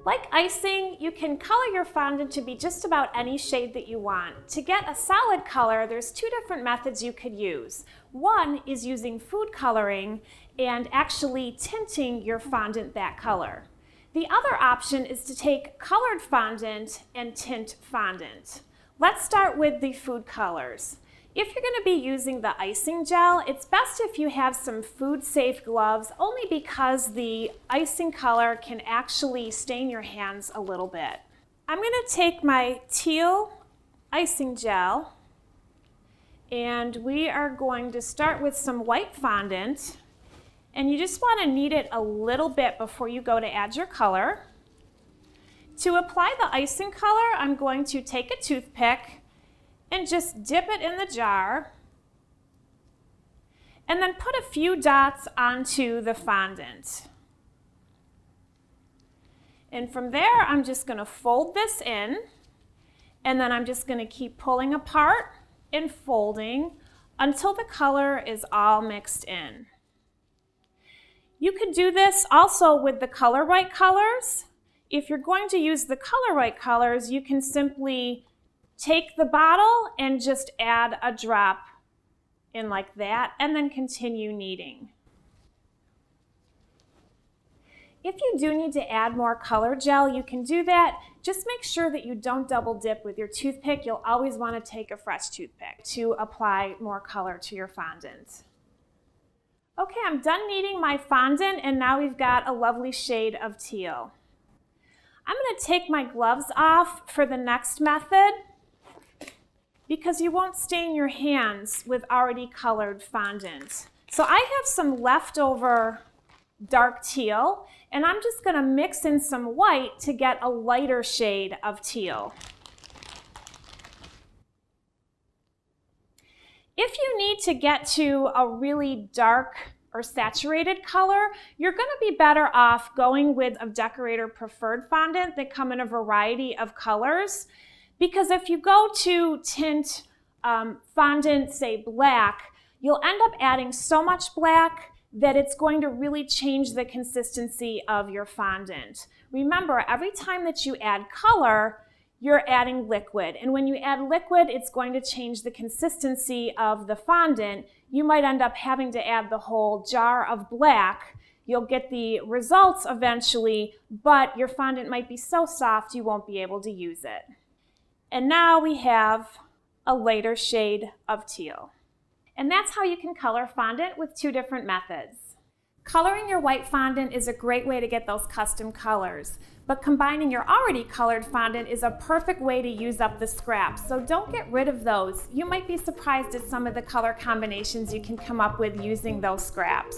Like icing, you can color your fondant to be just about any shade that you want. To get a solid color, there's two different methods you could use. One is using food coloring and actually tinting your fondant that color. The other option is to take colored fondant and tint fondant. Let's start with the food colors. If you're going to be using the icing gel, it's best if you have some food-safe gloves, only because the icing color can actually stain your hands a little bit. I'm going to take my teal icing gel, and we are going to start with some white fondant, and you just want to knead it a little bit before you go to add your color. To apply the icing color, I'm going to take a toothpick and just dip it in the jar, and then put a few dots onto the fondant. And from there, I'm just going to fold this in, and then I'm just going to keep pulling apart and folding until the color is all mixed in. You could do this also with the color white colors. If you're going to use the color white colors, you can simply take the bottle and just add a drop in like that, and then continue kneading. If you do need to add more color gel, you can do that. Just make sure that you don't double dip with your toothpick. You'll always want to take a fresh toothpick to apply more color to your fondant. Okay, I'm done kneading my fondant, and now we've got a lovely shade of teal. I'm going to take my gloves off for the next method, because you won't stain your hands with already colored fondant. So I have some leftover dark teal, and I'm just going to mix in some white to get a lighter shade of teal. If you need to get to a really dark or saturated color, you're going to be better off going with a Decorator Preferred Fondant that come in a variety of colors. Because if you go to tint fondant, say black, you'll end up adding so much black that it's going to really change the consistency of your fondant. Remember, every time that you add color, you're adding liquid. And when you add liquid, it's going to change the consistency of the fondant. You might end up having to add the whole jar of black. You'll get the results eventually, but your fondant might be so soft you won't be able to use it. And now we have a lighter shade of teal. And that's how you can color fondant with two different methods. Coloring your white fondant is a great way to get those custom colors, but combining your already colored fondant is a perfect way to use up the scraps, so don't get rid of those. You might be surprised at some of the color combinations you can come up with using those scraps.